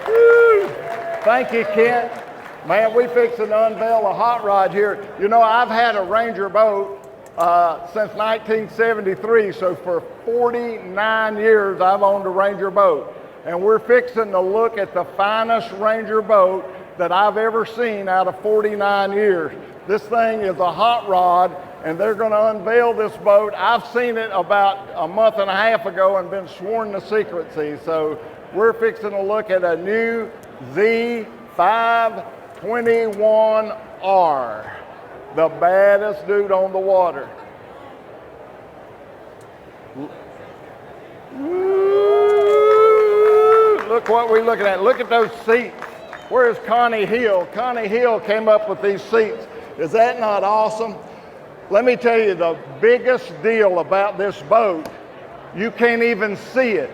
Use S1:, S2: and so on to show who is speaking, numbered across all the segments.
S1: Woo. Thank you, Kent. Man, we fixing to unveil a hot rod here. You know, I've had a Ranger boat since 1973, so for 49 years I've owned a Ranger boat. And we're fixing to look at the finest Ranger boat that I've ever seen out of 49 years. This thing is a hot rod, and they're going to unveil this boat. I've seen it about a month and a half ago and been sworn to secrecy. So we're fixing to look at a new Z521R, the baddest dude on the water. Woo! Look what we're looking at. Look at those seats. Where's Connie Hill? Connie Hill came up with these seats. Is that not awesome? Let me tell you the biggest deal about this boat, you can't even see it.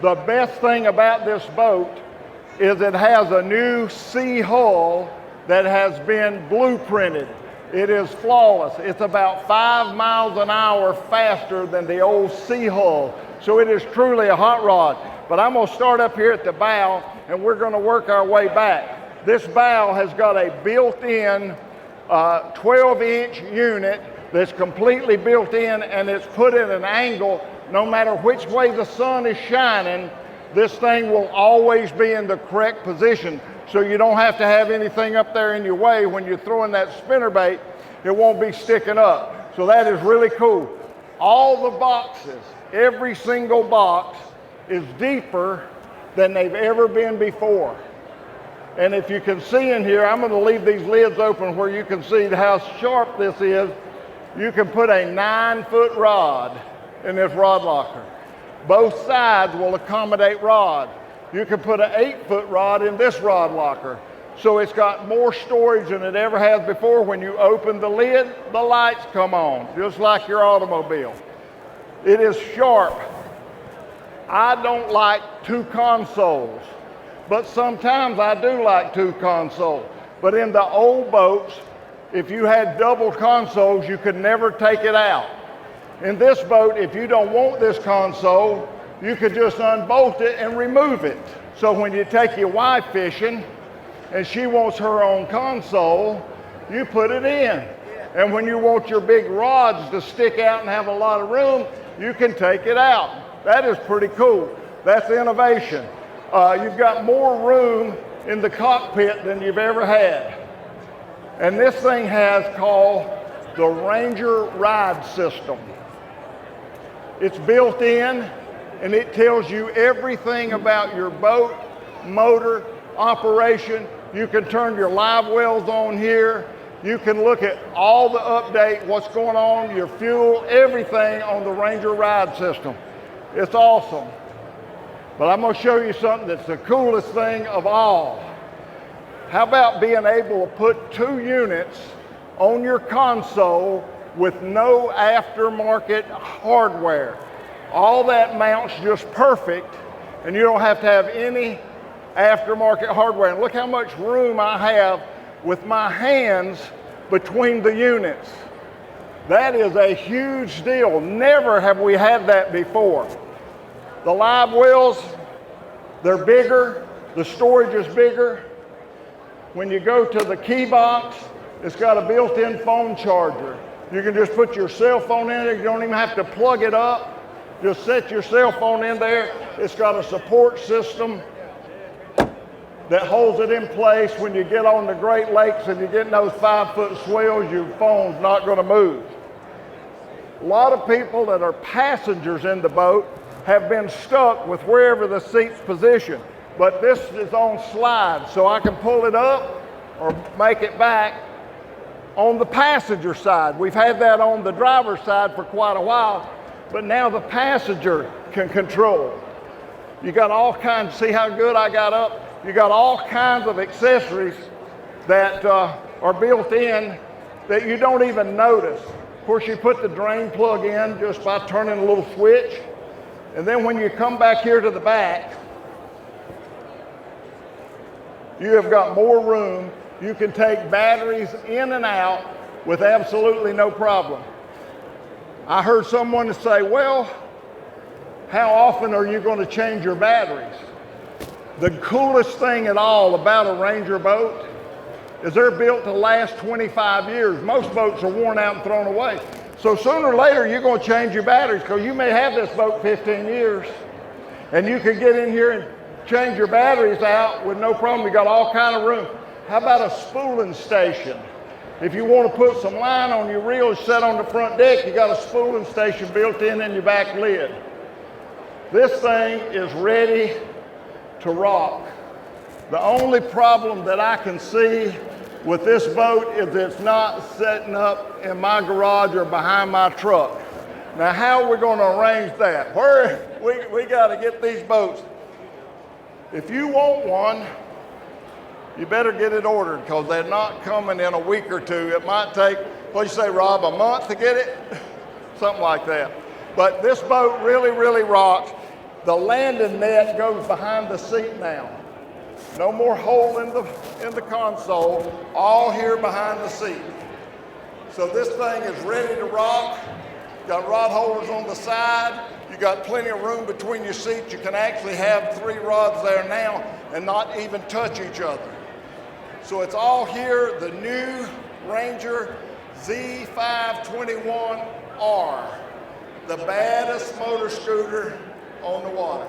S1: The best thing about this boat is it has a new sea hull that has been blueprinted. It is flawless. It's about 5 miles an hour faster than the old sea hull. So it is truly a hot rod. But I'm gonna start up here at the bow and we're gonna work our way back. This bow has got a built-in 12-inch unit that's completely built in, and it's put at an angle. No matter which way the sun is shining, this thing will always be in the correct position. So you don't have to have anything up there in your way when you're throwing that spinnerbait. It won't be sticking up. So that is really cool. All the boxes, every single box is deeper than they've ever been before. And if you can see in here, I'm going to leave these lids open where you can see how sharp this is. You can put a 9-foot rod in this rod locker. Both sides will accommodate rod. You can put an 8-foot rod in this rod locker. So it's got more storage than it ever has before. When you open the lid, the lights come on, just like your automobile. It is sharp. I don't like 2 consoles, but sometimes I do like 2 consoles. But in the old boats, if you had double consoles, you could never take it out. In this boat, if you don't want this console, you could just unbolt it and remove it. So when you take your wife fishing and she wants her own console, you put it in. And when you want your big rods to stick out and have a lot of room, you can take it out. That is pretty cool. That's innovation. You've got more room in the cockpit than you've ever had. And this thing has called the Ranger Ride System. It's built in, and it tells you everything about your boat, motor, operation. You can turn your live wells on here. You can look at all the update, what's going on, your fuel, everything on the Ranger Ride System. It's awesome. But I'm going to show you something that's the coolest thing of all. How about being able to put 2 units on your console with no aftermarket hardware? All that mounts just perfect, and you don't have to have any aftermarket hardware. And look how much room I have with my hands between the units. That is a huge deal. Never have we had that before. The live wells, they're bigger. The storage is bigger. When you go to the key box, it's got a built-in phone charger. You can just put your cell phone in there. You don't even have to plug it up. Just set your cell phone in there. It's got a support system that holds it in place. When you get on the Great Lakes and you get in those 5-foot swells, your phone's not going to move. A lot of people that are passengers in the boat have been stuck with wherever the seat's positioned. But this is on slide, so I can pull it up or make it back on the passenger side. We've had that on the driver's side for quite a while, but now the passenger can control. You got all kinds, see how good I got up? You got all kinds of accessories that are built in that you don't even notice. Of course, you put the drain plug in just by turning a little switch. And then when you come back here to the back, you have got more room. You can take batteries in and out with absolutely no problem. I heard someone say, well, How often are you going to change your batteries? The coolest thing at all about a Ranger boat is they're built to last 25 years. Most boats are worn out and thrown away. So sooner or later, you're going to change your batteries because you may have this boat 15 years. And you can get in here and change your batteries out with no problem. You got all kind of room. How about a spooling station? If you want to put some line on your reels set on the front deck, you got a spooling station built in your back lid. This thing is ready to rock. The only problem that I can see with this boat is it's not setting up in my garage or behind my truck. Now, how are we going to arrange that? We got to get these boats. If you want one, you better get it ordered because they're not coming in a week or two. It might take, what'd you say, Rob, a month to get it? Something like that. But this boat really, really rocks. The landing net goes behind the seat now. No more hole in the console, all here behind the seat. So this thing is ready to rock. Got rod holders on the side. You got plenty of room between your seats. You can actually have 3 rods there now and not even touch each other. So it's all here, the new Ranger Z521R, the baddest motor scooter on the water.